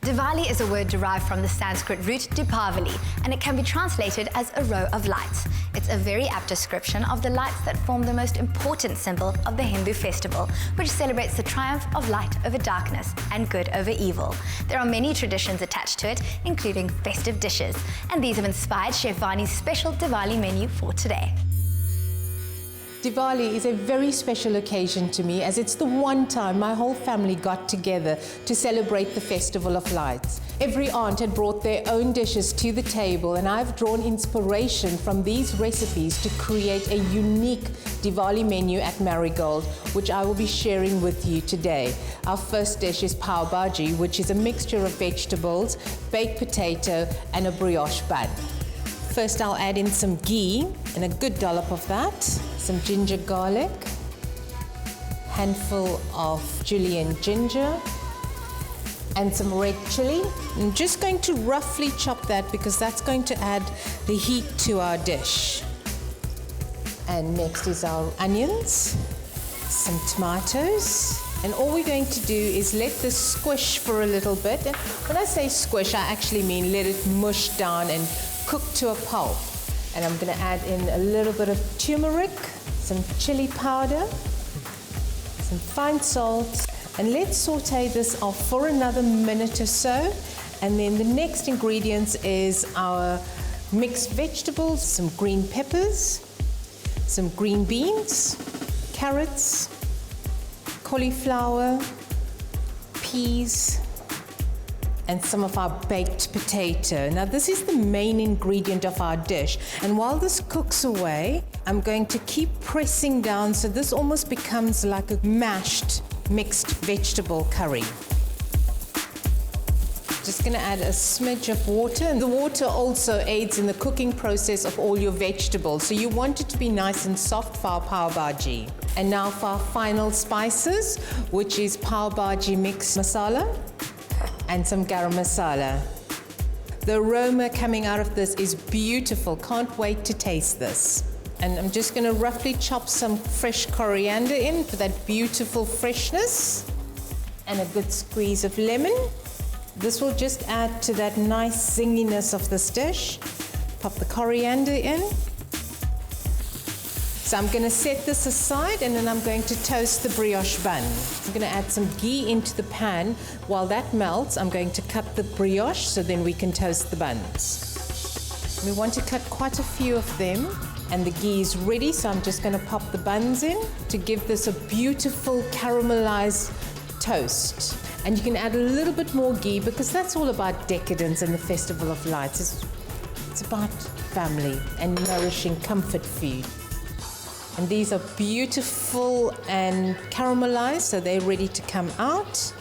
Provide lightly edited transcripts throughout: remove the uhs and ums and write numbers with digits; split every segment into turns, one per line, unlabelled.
Diwali is a word derived from the Sanskrit root Dipavali, and it can be translated as a row of lights. It's a very apt description of the lights that form the most important symbol of the Hindu festival, which celebrates the triumph of light over darkness and good over evil. There are many traditions attached to it, including festive dishes, and these have inspired Chef Vanie's special Diwali menu for today.
Diwali is a very special occasion to me, as it's the one time my whole family got together to celebrate the Festival of Lights. Every aunt had brought their own dishes to the table, and I've drawn inspiration from these recipes to create a unique Diwali menu at Marigold, which I will be sharing with you today. Our first dish is Pav Bhaji, which is a mixture of vegetables, baked potato, and a brioche bun. First, I'll add in some ghee and a good dollop of that, some ginger garlic, handful of julienne ginger, and some red chili. I'm just going to roughly chop that because that's going to add the heat to our dish. And next is our onions, some tomatoes. And all we're going to do is let this squish for a little bit. And when I say squish, I actually mean let it mush down and cook to a pulp. And I'm going to add in a little bit of turmeric, some chili powder, some fine salt, and let's saute this off for another minute or so. And then the next ingredients is our mixed vegetables, some green peppers, some green beans, carrots, cauliflower, peas, and some of our baked potato. Now this is the main ingredient of our dish, and while this cooks away, I'm going to keep pressing down so this almost becomes like a mashed mixed vegetable curry. Just going to add a smidge of water, and the water also aids in the cooking process of all your vegetables, so you want it to be nice and soft for our Pav Bhaji. And now for our final spices, which is Pav Bhaji mix masala and some garam masala. The aroma coming out of this is beautiful. Can't wait to taste this. And I'm just going to roughly chop some fresh coriander in for that beautiful freshness, and a good squeeze of lemon. This will just add to that nice zinginess of this dish. Pop the coriander in. So I'm going to set this aside, and then I'm going to toast the brioche bun. I'm going to add some ghee into the pan. While that melts, I'm going to cut the brioche so then we can toast the buns. We want to cut quite a few of them, and the ghee is ready, so I'm just going to pop the buns in to give this a beautiful caramelized toast. And you can add a little bit more ghee because that's all about decadence and the Festival of Lights. It's about family and nourishing comfort food. And these are beautiful and caramelized, so they're ready to come out.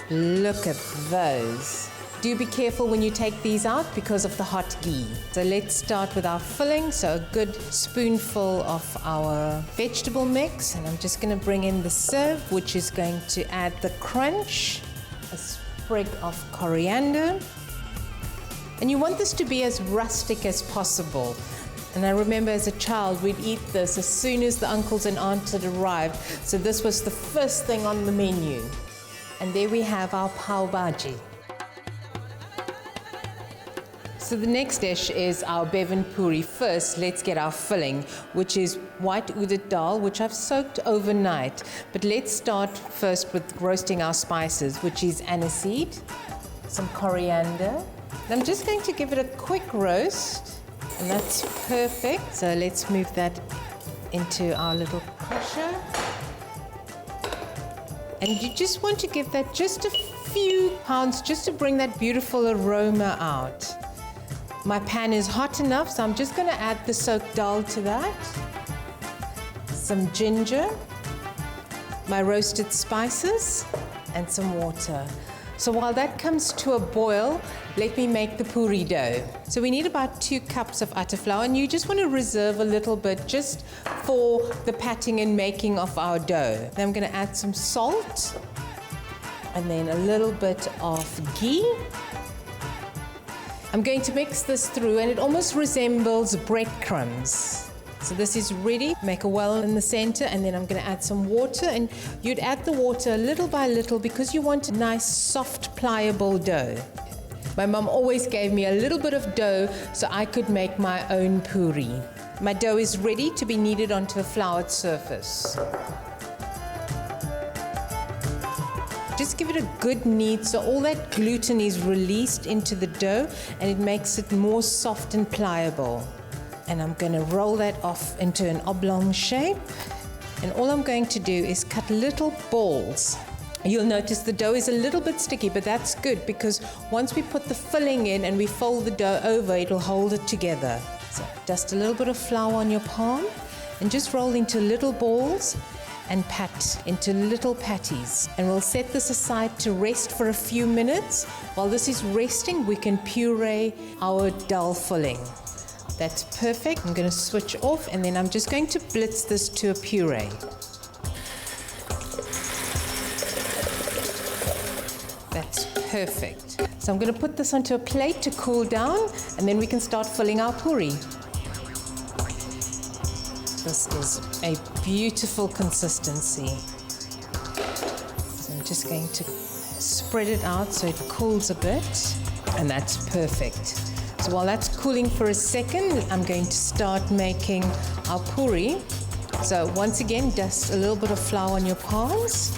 Look at those. Do be careful when you take these out because of the hot ghee. So let's start with our filling. So a good spoonful of our vegetable mix. And I'm just going to bring in the serve, which is going to add the crunch, a sprig of coriander. And you want this to be as rustic as possible. And I remember as a child, we'd eat this as soon as the uncles and aunts had arrived. So this was the first thing on the menu. And there we have our Pav Bhaji. So the next dish is our bevan puri. First, let's get our filling, which is white udit dal, which I've soaked overnight. But let's start first with roasting our spices, which is aniseed, some coriander. And I'm just going to give it a quick roast. And that's perfect. So let's move that into our little crusher. And you just want to give that just a few pounds just to bring that beautiful aroma out. My pan is hot enough, so I'm just going to add the soaked dal to that. Some ginger, my roasted spices, and some water. So while that comes to a boil, let me make the puri dough. So we need about 2 cups of atta flour, and you just want to reserve a little bit just for the patting and making of our dough. Then I'm going to add some salt, and then a little bit of ghee. I'm going to mix this through, and it almost resembles breadcrumbs. So this is ready. Make a well in the center, and then I'm going to add some water. And you'd add the water little by little because you want a nice, soft, pliable dough. My mum always gave me a little bit of dough so I could make my own puri. My dough is ready to be kneaded onto a floured surface. Just give it a good knead so all that gluten is released into the dough and it makes it more soft and pliable. And I'm going to roll that off into an oblong shape. And all I'm going to do is cut little balls. You'll notice the dough is a little bit sticky, but that's good because once we put the filling in and we fold the dough over, it'll hold it together. So dust a little bit of flour on your palm and just roll into little balls and pat into little patties. And we'll set this aside to rest for a few minutes. While this is resting, we can puree our dal filling. That's perfect. I'm going to switch off and then I'm just going to blitz this to a puree. That's perfect. So I'm going to put this onto a plate to cool down and then we can start filling our puri. This is a beautiful consistency. So I'm just going to spread it out so it cools a bit, and that's perfect. So while that's cooling for a second, I'm going to start making our puri. So once again, dust a little bit of flour on your palms.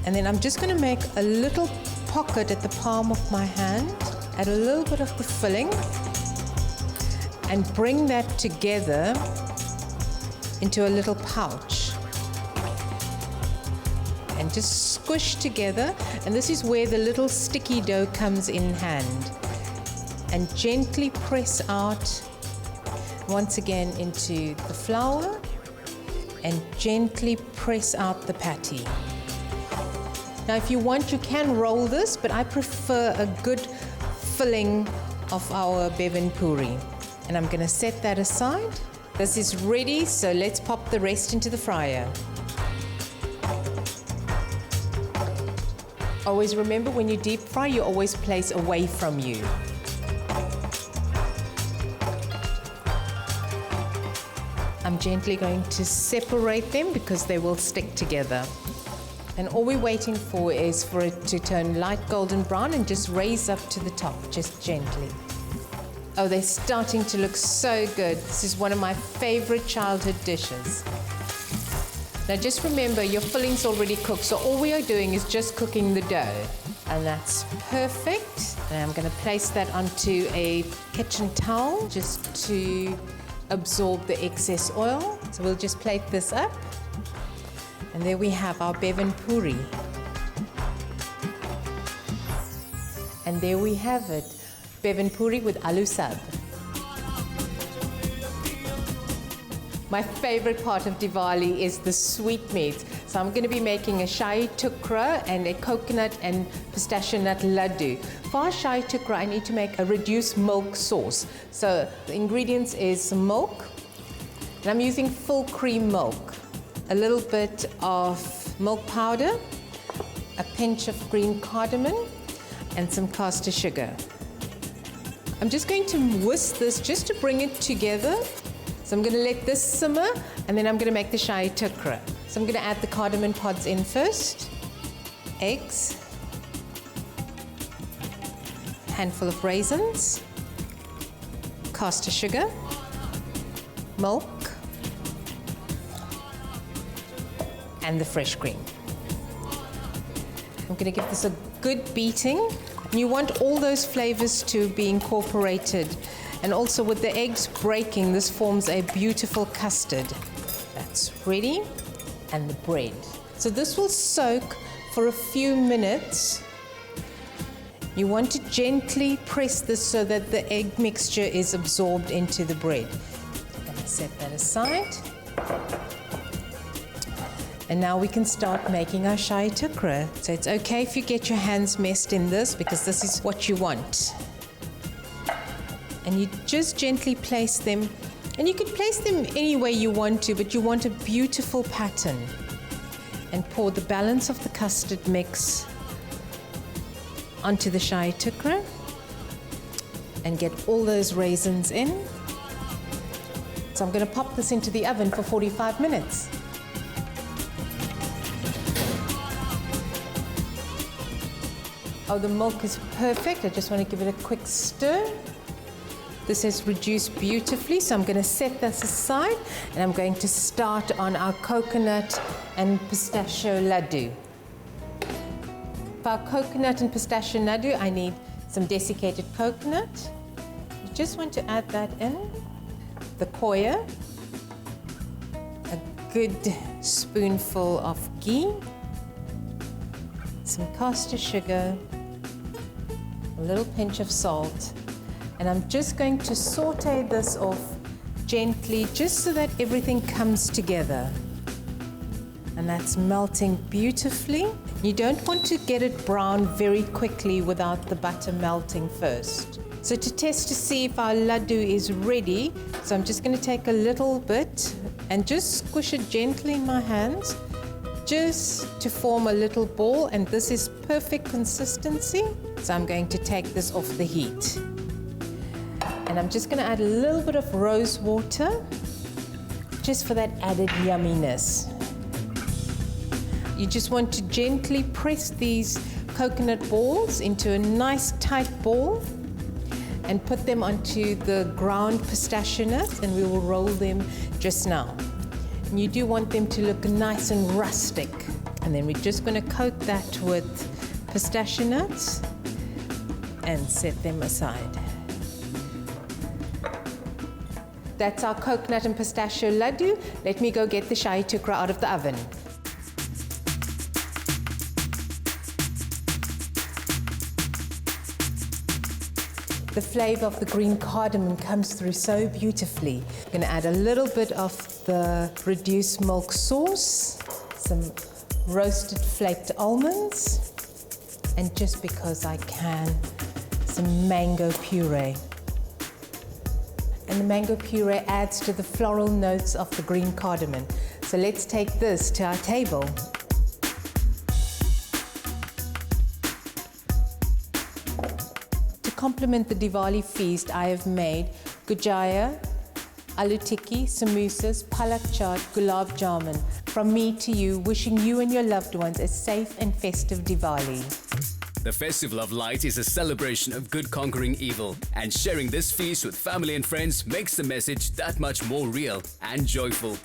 And then I'm just going to make a little pocket at the palm of my hand, add a little bit of the filling, and bring that together into a little pouch. And just squish together. And this is where the little sticky dough comes in hand. And gently press out once again into the flour and gently press out the patty. Now, if you want, you can roll this, but I prefer a good filling of our bevan puri. And I'm going to set that aside. This is ready, so let's pop the rest into the fryer. Always remember, when you deep fry, you always place away from you. I'm gently going to separate them because they will stick together. And all we're waiting for is for it to turn light golden brown and just raise up to the top, just gently. Oh, they're starting to look so good. This is one of my favorite childhood dishes. Now just remember, your filling's already cooked, so all we are doing is just cooking the dough. And that's perfect. And I'm going to place that onto a kitchen towel just to absorb the excess oil. So we'll just plate this up. And there we have our bevan puri. And there we have it. Bevan puri with aloo sab. My favorite part of Diwali is the sweetmeats. So I'm going to be making a shahi tukda and a coconut and pistachio nut ladoo. For our shahi tukda, I need to make a reduced milk sauce. So the ingredients is milk, and I'm using full cream milk, a little bit of milk powder, a pinch of green cardamom, and some caster sugar. I'm just going to whisk this just to bring it together. So I'm going to let this simmer, and then I'm going to make the shahi tukda. So I'm going to add the cardamom pods in first, eggs, handful of raisins, caster sugar, milk, and the fresh cream. I'm going to give this a good beating. And you want all those flavors to be incorporated. And also with the eggs breaking, this forms a beautiful custard. That's ready. And the bread. So this will soak for a few minutes. You want to gently press this so that the egg mixture is absorbed into the bread. I'm going to set that aside. And now we can start making our shahi tukda. So it's okay if you get your hands messed in this because this is what you want. And you just gently place them. And you can place them any way you want to, but you want a beautiful pattern. And pour the balance of the custard mix onto the shahi tukda. And get all those raisins in. So I'm going to pop this into the oven for 45 minutes. Oh, the milk is perfect. I just want to give it a quick stir. This has reduced beautifully, so I'm going to set this aside and I'm going to start on our coconut and pistachio ladoo. For our coconut and pistachio ladoo, I need some desiccated coconut. You just want to add that in. The koya, a good spoonful of ghee, some caster sugar, a little pinch of salt, and I'm just going to saute this off gently just so that everything comes together. And that's melting beautifully. You don't want to get it brown very quickly without the butter melting first. So to test to see if our ladoo is ready, so I'm just going to take a little bit and just squish it gently in my hands, just to form a little ball, and this is perfect consistency. So I'm going to take this off the heat. And I'm just going to add a little bit of rose water, just for that added yumminess. You just want to gently press these coconut balls into a nice tight ball and put them onto the ground pistachio nuts, and we will roll them just now. And you do want them to look nice and rustic. And then we're just going to coat that with pistachio nuts and set them aside. That's our coconut and pistachio ladoo. Let me go get the shahi tukda out of the oven. The flavor of the green cardamom comes through so beautifully. I'm going to add a little bit of the reduced milk sauce, some roasted flaked almonds, and just because I can, some mango puree. And the mango puree adds to the floral notes of the green cardamom. So let's take this to our table. To complement the Diwali feast, I have made gujaya, aloo tikki, samosas, palak chaat, gulab jamun. From me to you, wishing you and your loved ones a safe and festive Diwali.
The Festival of Light is a celebration of good conquering evil, and sharing this feast with family and friends makes the message that much more real and joyful.